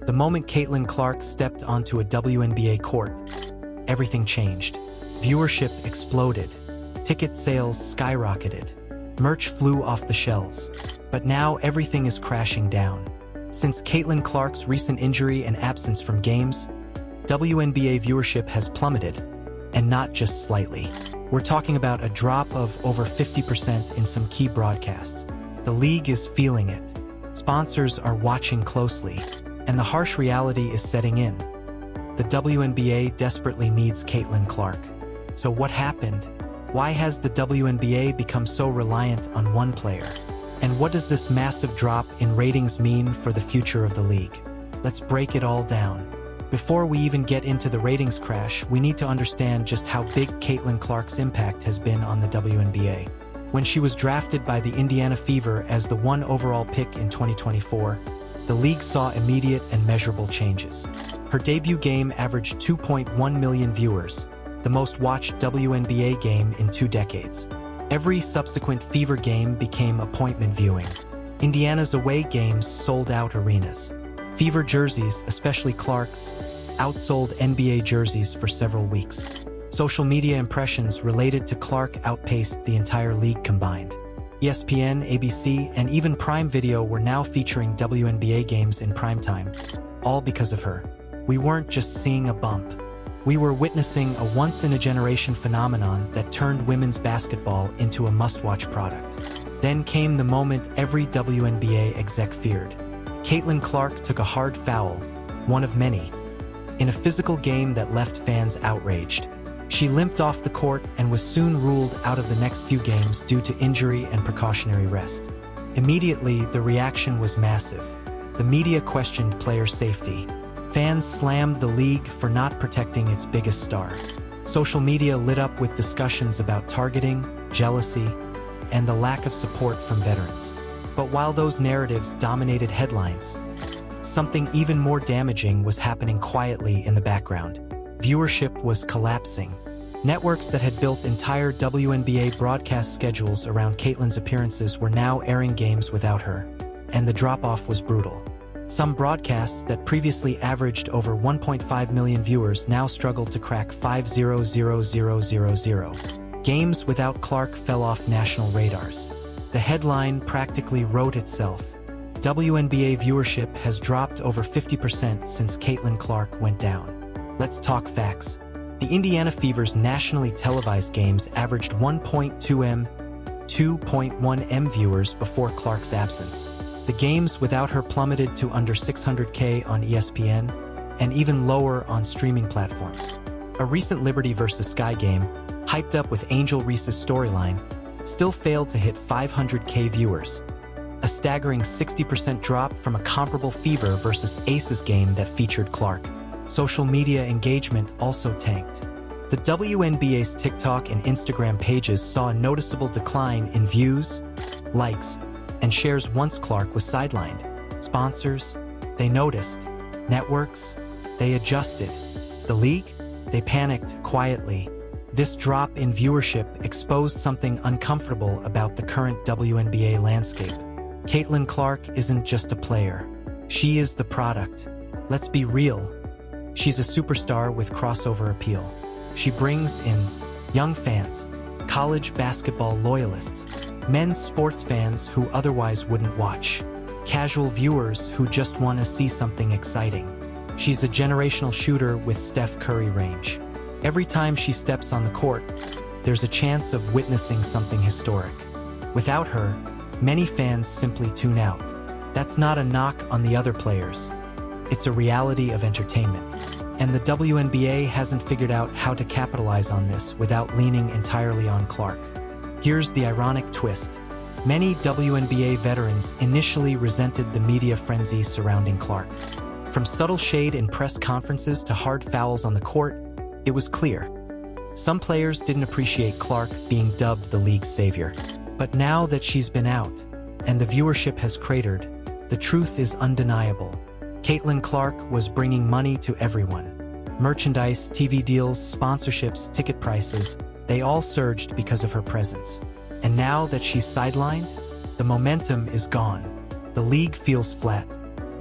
The moment Caitlin Clark stepped onto a WNBA court, everything changed. Viewership exploded. Ticket sales skyrocketed. Merch flew off the shelves. But now everything is crashing down. Since Caitlin Clark's recent injury and absence from games, WNBA viewership has plummeted, and not just slightly. We're talking about a drop of over 50% in some key broadcasts. The league is feeling it. Sponsors are watching closely, and the harsh reality is setting in. The WNBA desperately needs Caitlin Clark. So what happened? Why has the WNBA become so reliant on one player? And what does this massive drop in ratings mean for the future of the league? Let's break it all down. Before we even get into the ratings crash, we need to understand just how big Caitlin Clark's impact has been on the WNBA. When she was drafted by the Indiana Fever as the #1 overall pick in 2024, the league saw immediate and measurable changes. Her debut game averaged 2.1 million viewers, the most watched WNBA game in 2 decades. Every subsequent Fever game became appointment viewing. Indiana's away games sold out arenas. Fever jerseys, especially Clark's, outsold NBA jerseys for several weeks. Social media impressions related to Clark outpaced the entire league combined. ESPN, ABC, and even Prime Video were now featuring WNBA games in primetime, all because of her. We weren't just seeing a bump. We were witnessing a once-in-a-generation phenomenon that turned women's basketball into a must-watch product. Then came the moment every WNBA exec feared. Caitlin Clark took a hard foul, one of many, in a physical game that left fans outraged. She limped off the court and was soon ruled out of the next few games due to injury and precautionary rest. Immediately, the reaction was massive. The media questioned player safety. Fans slammed the league for not protecting its biggest star. Social media lit up with discussions about targeting, jealousy, and the lack of support from veterans. But while those narratives dominated headlines, something even more damaging was happening quietly in the background. Viewership was collapsing. Networks that had built entire WNBA broadcast schedules around Caitlin's appearances were now airing games without her, and the drop-off was brutal. Some broadcasts that previously averaged over 1.5 million viewers now struggled to crack 500,000. Games without Clark fell off national radars. The headline practically wrote itself. WNBA viewership has dropped over 50% since Caitlin Clark went down. Let's talk facts. The Indiana Fever's nationally televised games averaged 1.2 2.1 M viewers before Clark's absence. The games without her plummeted to under 600K on ESPN, and even lower on streaming platforms. A recent Liberty vs. Sky game, hyped up with Angel Reese's storyline, still failed to hit 500K viewers. A staggering 60% drop from a comparable Fever vs. Aces game that featured Clark. Social media engagement also tanked. The WNBA's TikTok and Instagram pages saw a noticeable decline in views, likes, and shares once Clark was sidelined. Sponsors, they noticed. Networks, they adjusted. The league, they panicked quietly. This drop in viewership exposed something uncomfortable about the current WNBA landscape. Caitlin Clark isn't just a player. She is the product. Let's be real. She's a superstar with crossover appeal. She brings in young fans, college basketball loyalists, men's sports fans who otherwise wouldn't watch, casual viewers who just want to see something exciting. She's a generational shooter with Steph Curry range. Every time she steps on the court, there's a chance of witnessing something historic. Without her, many fans simply tune out. That's not a knock on the other players. It's a reality of entertainment. And the WNBA hasn't figured out how to capitalize on this without leaning entirely on Clark. Here's the ironic twist. Many WNBA veterans initially resented the media frenzy surrounding Clark. From subtle shade in press conferences to hard fouls on the court, it was clear. Some players didn't appreciate Clark being dubbed the league's savior. But now that she's been out, and the viewership has cratered, the truth is undeniable. Caitlin Clark was bringing money to everyone. Merchandise, TV deals, sponsorships, ticket prices, they all surged because of her presence. And now that she's sidelined, the momentum is gone. The league feels flat.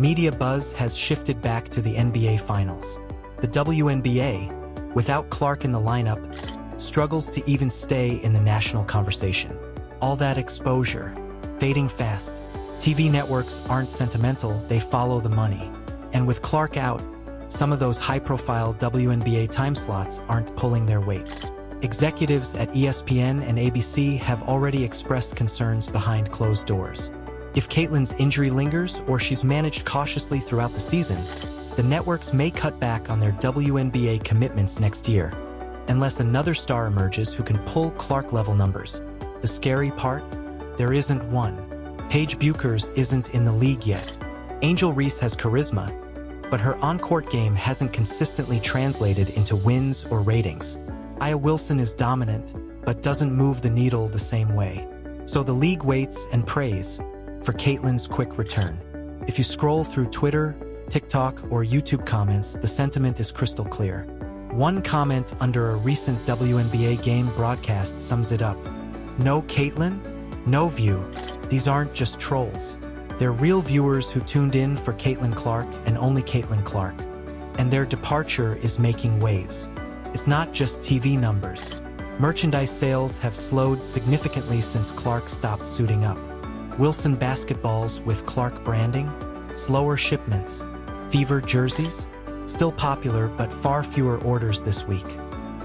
Media buzz has shifted back to the NBA Finals. The WNBA, without Clark in the lineup, struggles to even stay in the national conversation. All that exposure, fading fast. TV networks aren't sentimental, they follow the money. And with Clark out, some of those high-profile WNBA time slots aren't pulling their weight. Executives at ESPN and ABC have already expressed concerns behind closed doors. If Caitlyn's injury lingers or she's managed cautiously throughout the season, the networks may cut back on their WNBA commitments next year, unless another star emerges who can pull Clark-level numbers. The scary part? There isn't one. Paige Bueckers isn't in the league yet. Angel Reese has charisma, but her on-court game hasn't consistently translated into wins or ratings. Aya Wilson is dominant, but doesn't move the needle the same way. So the league waits and prays for Caitlyn's quick return. If you scroll through Twitter, TikTok, or YouTube comments, the sentiment is crystal clear. One comment under a recent WNBA game broadcast sums it up. No Caitlyn? No view. These aren't just trolls. They're real viewers who tuned in for Caitlyn Clark and only Caitlyn Clark. And their departure is making waves. It's not just TV numbers. Merchandise sales have slowed significantly since Clark stopped suiting up. Wilson basketballs with Clark branding, slower shipments. Fever jerseys, still popular but far fewer orders this week.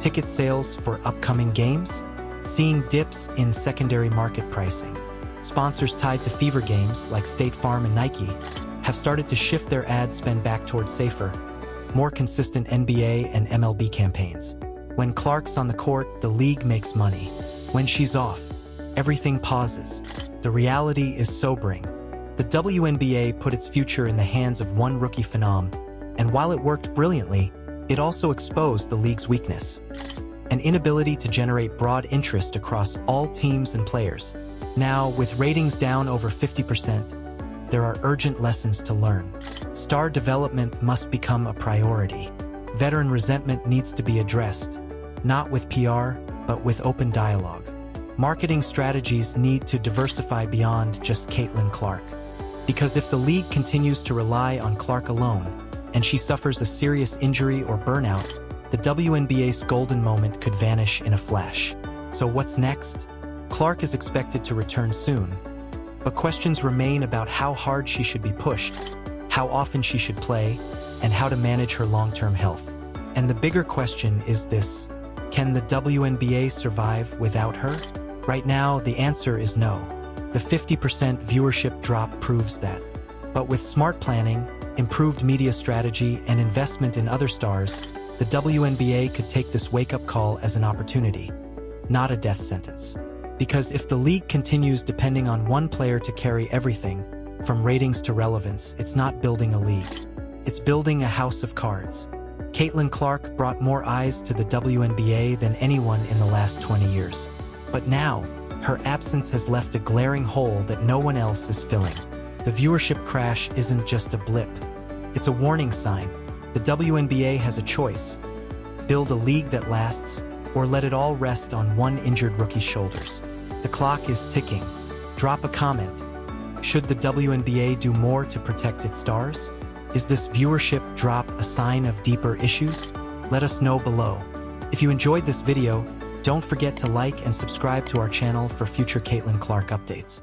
Ticket sales for upcoming games, seeing dips in secondary market pricing. Sponsors tied to Fever games like State Farm and Nike have started to shift their ad spend back towards safer, more consistent NBA and MLB campaigns. When Clark's on the court, the league makes money. When she's off, everything pauses. The reality is sobering. The WNBA put its future in the hands of one rookie phenom, and while it worked brilliantly, it also exposed the league's weakness. An inability to generate broad interest across all teams and players. Now, with ratings down over 50%, there are urgent lessons to learn. Star development must become a priority. Veteran resentment needs to be addressed, not with PR, but with open dialogue. Marketing strategies need to diversify beyond just Caitlyn Clark. Because if the league continues to rely on Clark alone, and she suffers a serious injury or burnout, the WNBA's golden moment could vanish in a flash. So what's next? Clark is expected to return soon, but questions remain about how hard she should be pushed, how often she should play, and how to manage her long-term health. And the bigger question is this: can the WNBA survive without her? Right now, the answer is no. The 50% viewership drop proves that. But with smart planning, improved media strategy, and investment in other stars, the WNBA could take this wake-up call as an opportunity, not a death sentence. Because if the league continues depending on one player to carry everything, from ratings to relevance, it's not building a league. It's building a house of cards. Caitlyn Clark brought more eyes to the WNBA than anyone in the last 20 years. But now, her absence has left a glaring hole that no one else is filling. The viewership crash isn't just a blip. It's a warning sign. The WNBA has a choice: build a league that lasts, or let it all rest on one injured rookie's shoulders. The clock is ticking. Drop a comment. Should the WNBA do more to protect its stars? Is this viewership drop a sign of deeper issues? Let us know below. If you enjoyed this video, don't forget to like and subscribe to our channel for future Caitlyn Clark updates.